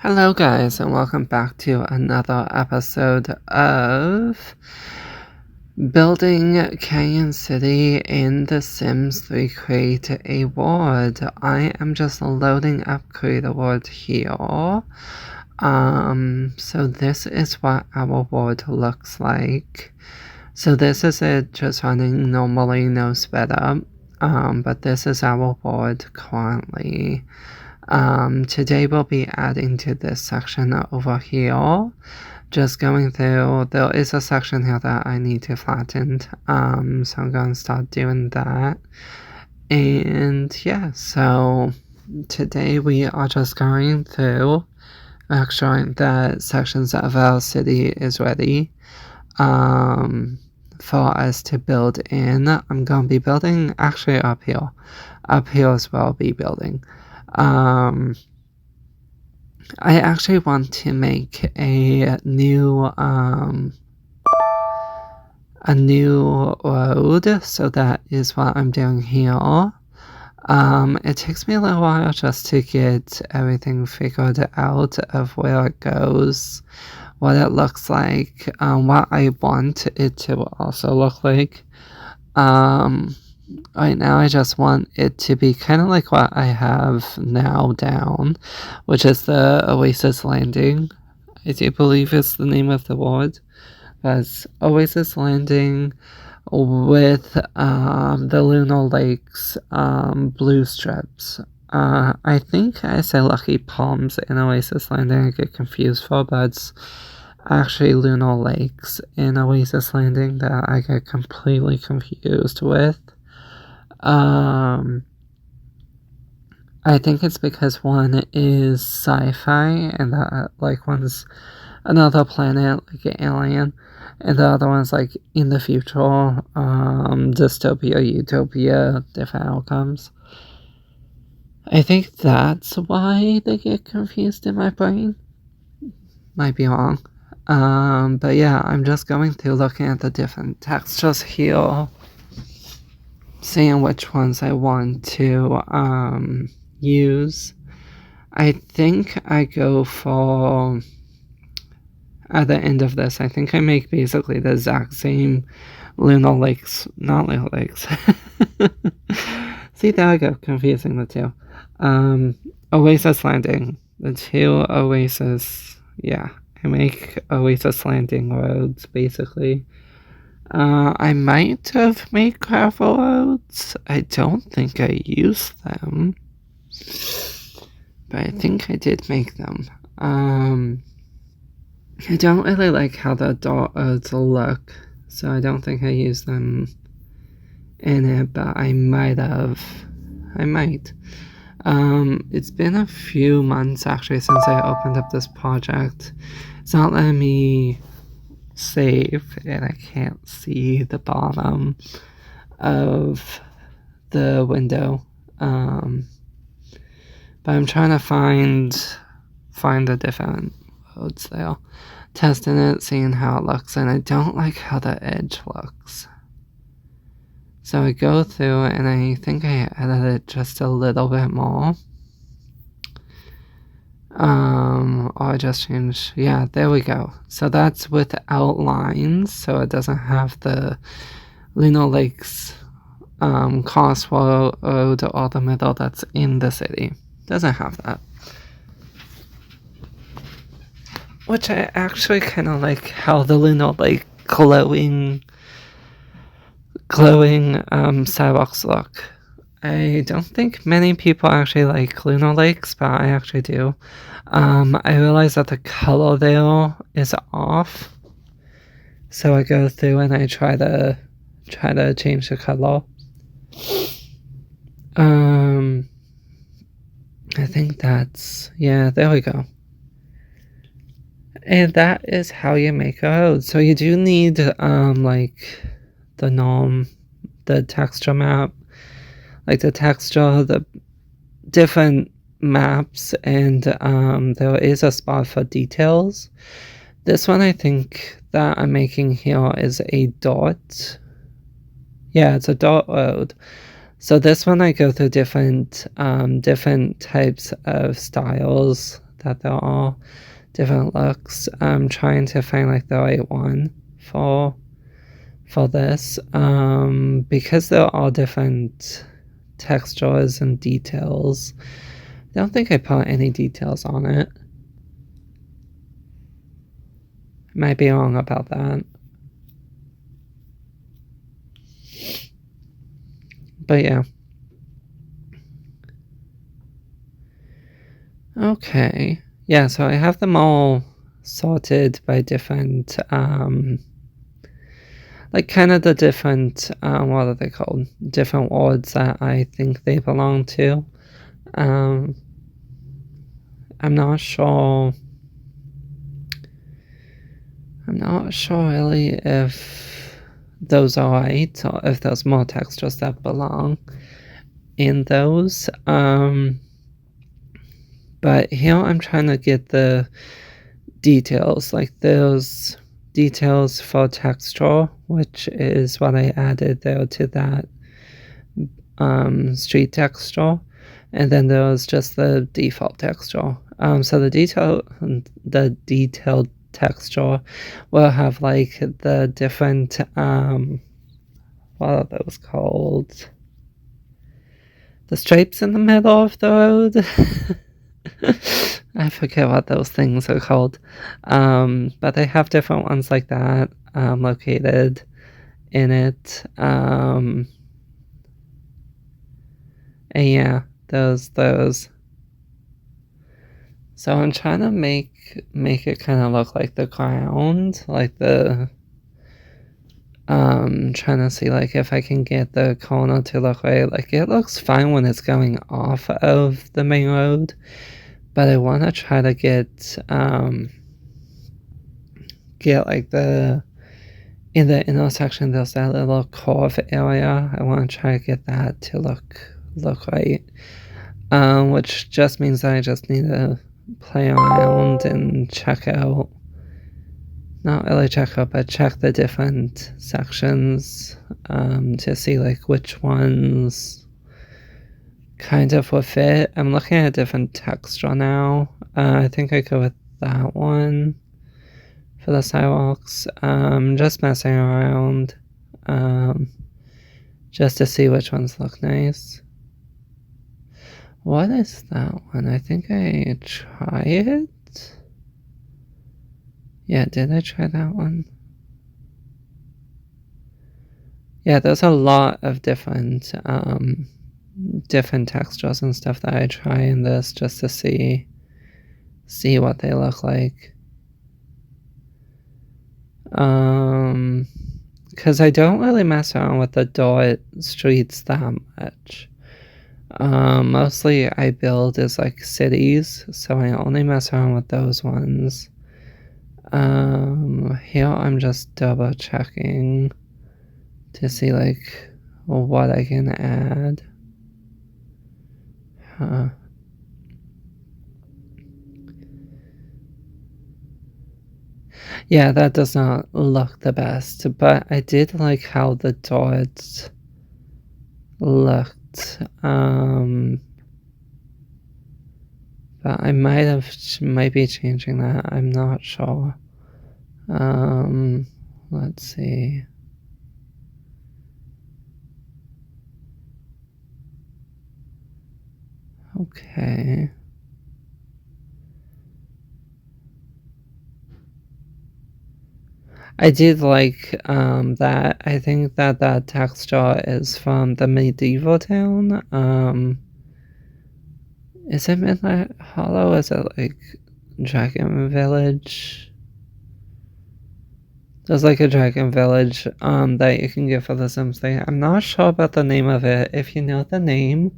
Hello, guys, and welcome back to another episode of Building Canyon City in The Sims 3 Create a World. I am just loading up Create a World here. So this is what our world looks like. So this is it just running normally, no sped up. But this is our world currently. Today we'll be adding to this section over here. Just going through, there is a section here that I need to flatten. So I'm going to start doing that. And yeah, so today we are just going through, make sure that sections of our city is ready for us to build in. I'm going to be building actually up here. Up here as well, I'll be building. I actually want to make a new road, so that is what I'm doing here. It takes me a little while just to get everything figured out of where it goes, what it looks like, what I want it to also look like. Right now I just want it to be kind of like what I have now down, which is the Oasis Landing. I do believe it's the name of the ward. As Oasis Landing with the Lunar Lakes blue strips. I think I say Lucky Palms in Oasis Landing. I get confused for, but it's actually Lunar Lakes in Oasis Landing that I get completely confused with. I think it's because one is sci-fi and the one's another planet, like an alien, and the other one's like in the future, dystopia, utopia, different outcomes. I think that's why they get confused in my brain. Might be wrong. But yeah, I'm just going through looking at the different textures here, seeing which ones I want to use. I think I go for, at the end of this, I think I make basically the exact same Lunar Lakes, not Lunar Lakes. See, there I go, confusing the two. Oasis Landing, the two Oasis, yeah, I make Oasis Landing roads, basically. I might have made gravel roads. I don't think I used them, but I think I did make them. I don't really like how the dot roads look, so I don't think I used them in it, but I might have. I might. It's been a few months actually since I opened up this project. It's not letting me save, and I can't see the bottom of the window. But I'm trying to find the different roads there, testing it, seeing how it looks, and I don't like how the edge looks. So I go through and I think I edited it just a little bit more. Or I just changed, yeah, there we go. So that's without lines, so it doesn't have the Lunar Lakes crossroad or the middle that's in the city. Doesn't have that. Which I actually kind of like how the Lunar Lake glowing sidewalks look. I don't think many people actually like Lunar Lakes, but I actually do. I realize that the color there is off, so I go through and I try to change the color. I think that's, yeah, there we go. And that is how you make a road. So you do need like the norm, the texture map, like the texture, the different maps, and there is a spot for details. This one I think that I'm making here is a dot. Yeah, it's a dot road. So this one I go through different types of styles that they're all different looks. I'm trying to find like the right one for this, because they're all different textures and details. I don't think I put any details on it. I might be wrong about that. But yeah. Okay. Yeah, so I have them all sorted by different, like kind of the different, what are they called? Different words that I think they belong to. I'm not sure. I'm not sure really if those are right or if there's more textures that belong in those. But here I'm trying to get the details, like those details for texture, which is what I added there to that street texture, and then there was just the default texture. So the detailed texture will have like the different what are those called? The stripes in the middle of the road. I forget what those things are called. But they have different ones like that located in it. And yeah, those. So I'm trying to make it kind of look like the ground, like the trying to see like if I can get the corner to look right. Like it looks fine when it's going off of the main road, but I want to try to get like the in the intersection there's that little curve area. I want to try to get that to look right, which just means that I just need to play around and check out, not really check out, but check the different sections to see like which ones kind of will fit. I'm looking at a different texture now. I think I go with that one for the sidewalks. Just messing around just to see which ones look nice. What is that one? I think I tried it. Yeah, did I try that one? Yeah, there's a lot of different textures and stuff that I try in this just to see what they look like. Because I don't really mess around with the dot streets that much. Mostly I build as like cities, so I only mess around with those ones. Here I'm just double checking to see like what I can add. Yeah, that does not look the best, but I did like how the dots looked. But I might be changing that. I'm not sure. Let's see. Okay. I did like that. I think that texture is from the medieval town. Is it Midnight Hollow? Is it like Dragon Village? There's like a Dragon Village that you can get for the Sims thing. I'm not sure about the name of it. If you know the name,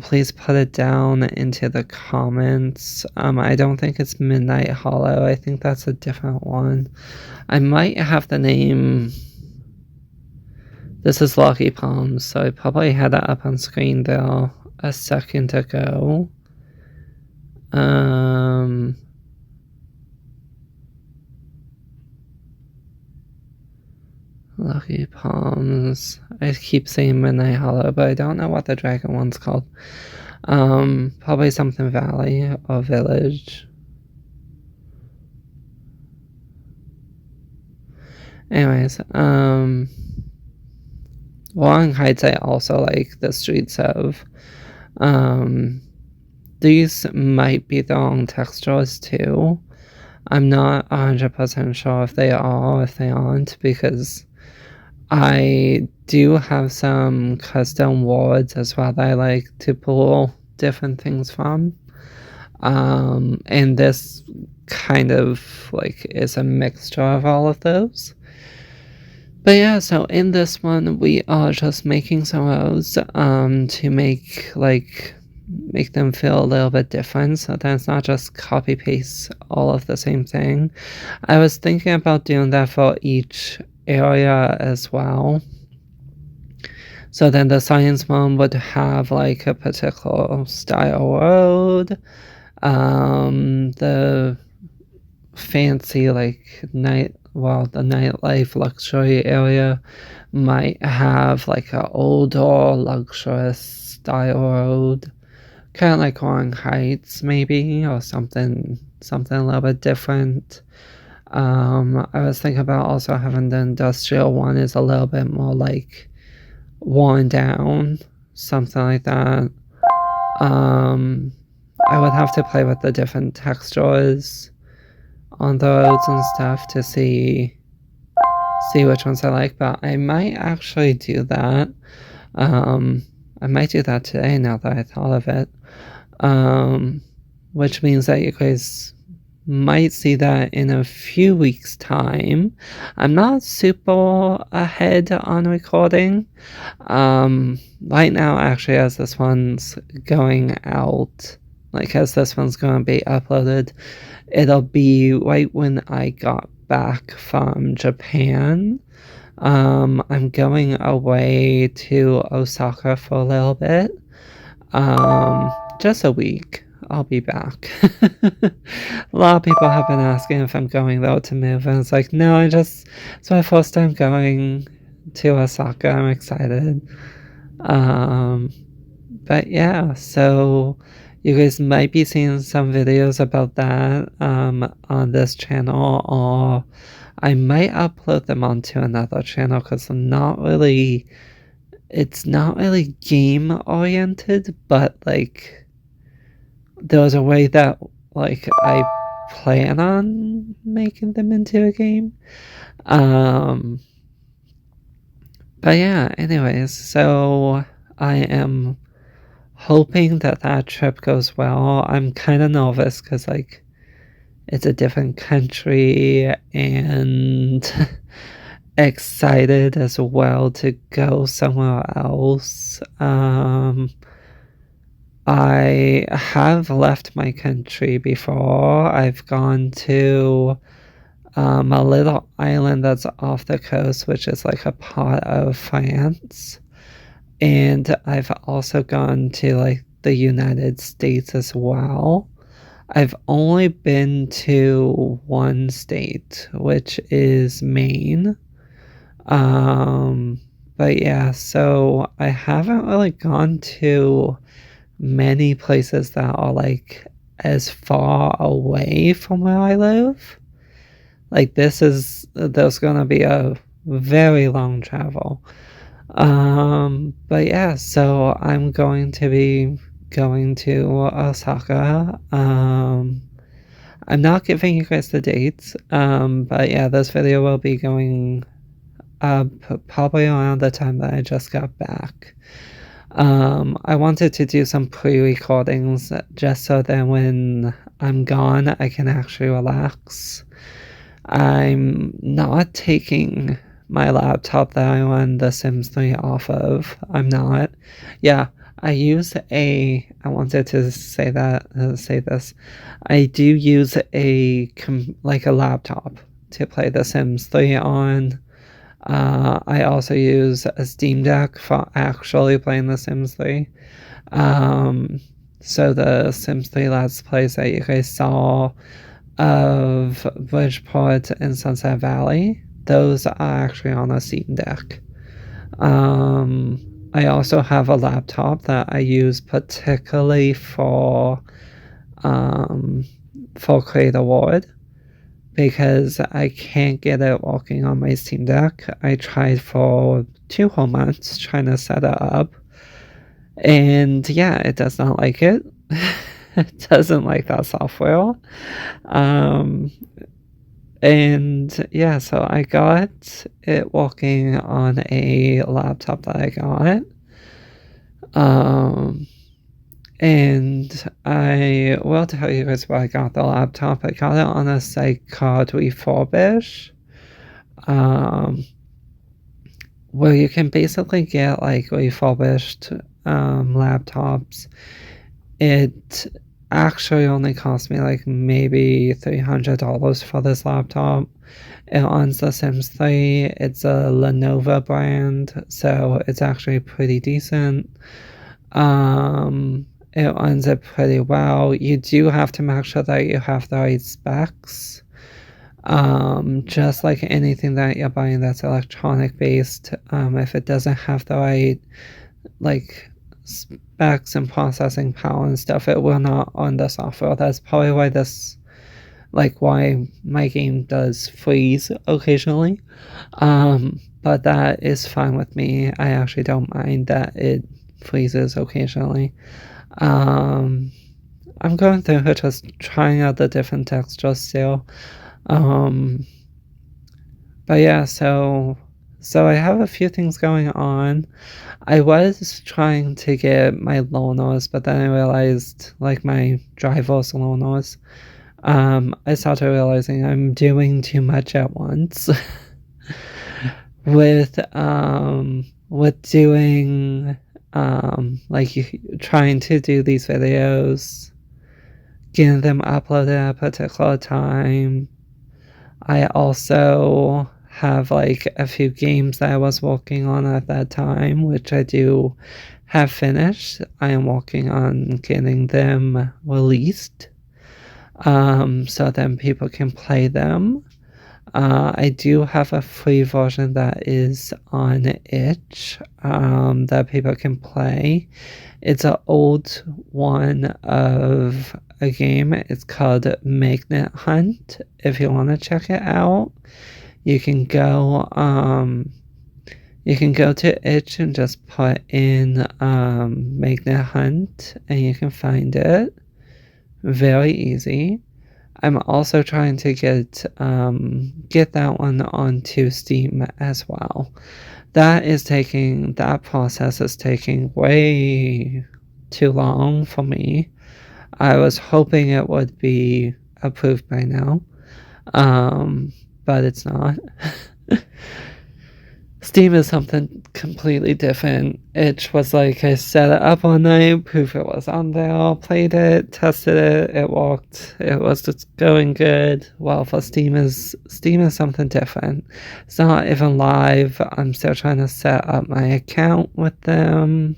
please put it down into the comments. I don't think it's Midnight Hollow. I think that's a different one. I might have the name. This is Lucky Palms, so I probably had that up on screen there a second ago. Lucky Palms. I keep saying Midnight Hollow, but I don't know what the dragon one's called. Probably something valley or village. Anyways, Wuthering Heights I also like the streets of. These might be the wrong textures too. I'm not 100% sure if they are or if they aren't, because I do have some custom words as well that I like to pull different things from. And this kind of like is a mixture of all of those. But yeah, so in this one we are just making some rows to make them feel a little bit different, so that it's not just copy paste all of the same thing. I was thinking about doing that for each area as well. So then the science one would have like a particular style road. The fancy like the nightlife luxury area might have like an older luxurious style road, kind of like Wuthering Heights maybe, or something a little bit different. I was thinking about also having the industrial one is a little bit more like worn down, something like that. I would have to play with the different textures on the roads and stuff to see which ones I like, but I might actually do that. I might do that today now that I thought of it. Which means that you guys might see that in a few weeks' time. I'm not super ahead on recording. Right now, actually, as this one's going out, like as this one's going to be uploaded, it'll be right when I got back from Japan. I'm going away to Osaka for a little bit. Just a week. I'll be back. A lot of people have been asking if I'm going though to move, and it's like, no, it's my first time going to Osaka. I'm excited. But yeah, so you guys might be seeing some videos about that on this channel, or I might upload them onto another channel because it's not really game oriented, but like there's a way that like I plan on making them into a game. But yeah, anyways, so I am hoping that trip goes well. I'm kind of nervous because like it's a different country, and excited as well to go somewhere else. I have left my country before. I've gone to a little island that's off the coast, which is like a part of France. And I've also gone to like the United States as well. I've only been to one state, which is Maine. But yeah, so I haven't really gone to many places that are like as far away from where I live. Like there's gonna be a very long travel. But yeah, so I'm going to be going to Osaka. I'm not giving you guys the dates, but yeah, this video will be going up probably around the time that I just got back. I wanted to do some pre-recordings just so that when I'm gone, I can actually relax. I'm not taking my laptop that I run The Sims 3 off of. I'm not. Yeah, I wanted to say this. I do use a laptop to play The Sims 3 on. I also use a Steam Deck for actually playing The Sims 3. So the Sims 3 Let's Plays that you guys saw of Bridgeport and Sunset Valley, those are actually on a Steam Deck. I also have a laptop that I use particularly for Create Award because I can't get it working on my Steam Deck. I tried for 2 whole months trying to set it up, and yeah, it does not like it. It doesn't like that software. Um, and yeah, so I got it working on a laptop that I got. And I will tell you guys where I got the laptop. I got it on a site called Refurbish, where you can basically get like refurbished laptops. It actually only cost me like maybe $300 for this laptop. It runs The Sims 3. It's a Lenovo brand, so it's actually pretty decent. It runs it pretty well. You do have to make sure that you have the right specs. Just like anything that you're buying that's electronic based, if it doesn't have the right like specs and processing power and stuff, it will not run the software. That's probably why my game does freeze occasionally. But that is fine with me. I actually don't mind that it freezes occasionally. I'm going through it, just trying out the different textures still. But yeah, so I have a few things going on. I was trying to get my loaners, but then I realized, like my driver's loaners, I started realizing I'm doing too much at once with doing like trying to do these videos, getting them uploaded at a particular time. I also have like a few games that I was working on at that time, which I do have finished. I am working on getting them released, so then people can play them. I do have a free version that is on itch, that people can play. It's an old one of a game. It's called Magnet Hunt. If you want to check it out, you can go to itch and just put in Magnet Hunt and you can find it. Very easy. I'm also trying to get that one onto Steam as well. That process is taking way too long for me. I was hoping it would be approved by now, but it's not. Steam is something completely different. Itch was like I set it up one night, proof it was on there, played it, tested it, it worked, it was just going good. Well, for Steam is something different. It's not even live. I'm still trying to set up my account with them.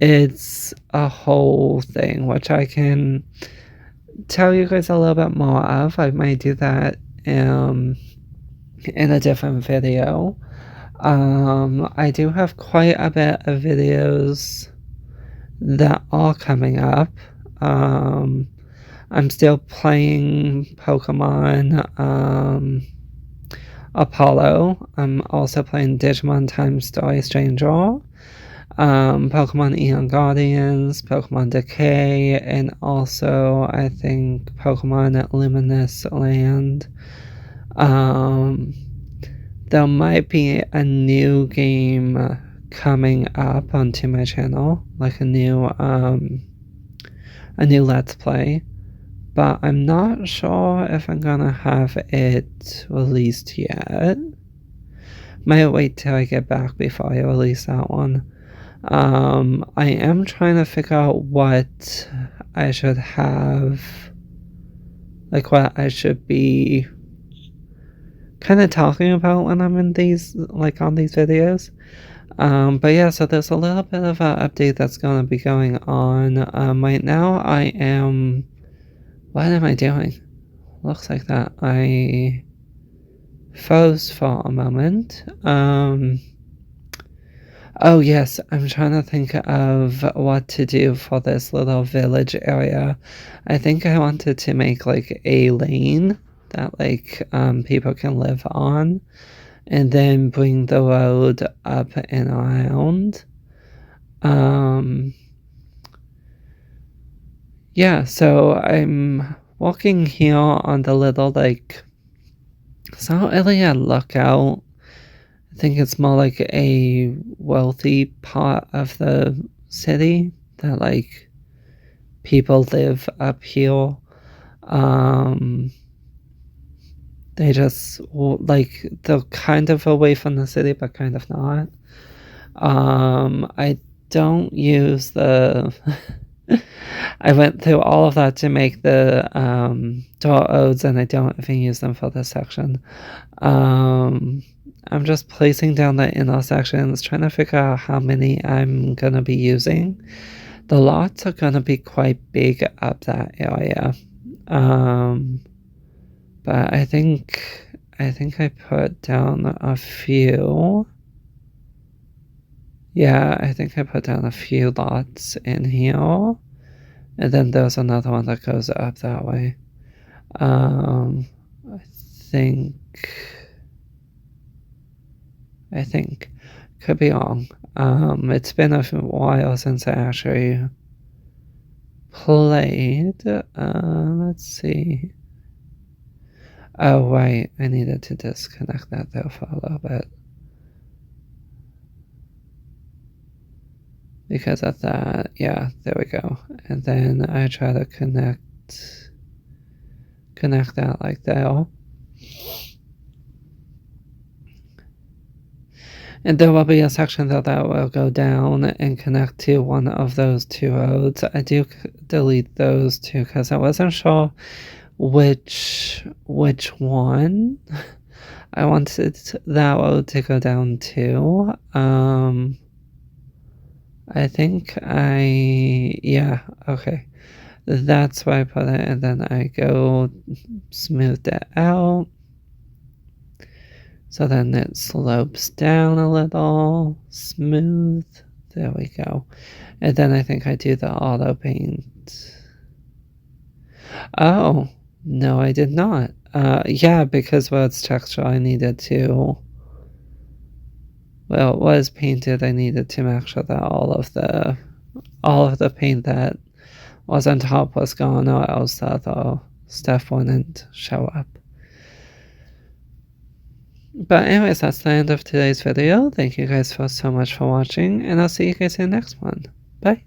It's a whole thing, which I can tell you guys a little bit more of. I might do that in a different video. I do have quite a bit of videos that are coming up. I'm still playing Pokemon Apollo. I'm also playing Digimon Time Story Stranger, Pokemon Eon Guardians, Pokemon Decay, and also I think Pokemon Luminous Land. There might be a new game coming up onto my channel, like a new Let's Play, but I'm not sure if I'm gonna have it released yet. Might wait till I get back before I release that one. I am trying to figure out what I should have, like what I should be kind of talking about when I'm in these, like on these videos. But yeah, so there's a little bit of an update that's going to be going on. Right now what am I doing? Looks like that I froze for a moment. Oh, yes, I'm trying to think of what to do for this little village area. I think I wanted to make like a lane that like people can live on and then bring the road up and around. Um yeah, so I'm walking here on the little like it's not really a lookout. I think it's more like a wealthy part of the city that like people live up here. Um, they just like they're kind of away from the city, but kind of not. I don't use the. I went through all of that to make the door odes, and I don't even use them for this section. I'm just placing down the intersections, trying to figure out how many I'm gonna be using. The lots are gonna be quite big up that area. Um, but I think I put down a few. Yeah, I think I put down a few lots in here. And then there's another one that goes up that way. I think I think could be wrong. It's been a while since I actually played. Let's see. Oh, right. I needed to disconnect that there for a little bit. Because of that, yeah, there we go. And then I try to connect that like that. And there will be a section that will go down and connect to one of those two roads. I do delete those two because I wasn't sure which one I wanted that road to go down to. I think yeah, okay. That's why I put it, and then I go smooth it out. So then it slopes down a little, smooth. There we go. And then I think I do the auto paint. Oh, no, I did not. Yeah, because well, it's texture, I needed to. Well, it was painted. I needed to make sure that all of the paint that was on top was gone, or else the other stuff wouldn't show up. But anyways, that's the end of today's video. Thank you guys so much for watching, and I'll see you guys in the next one. Bye.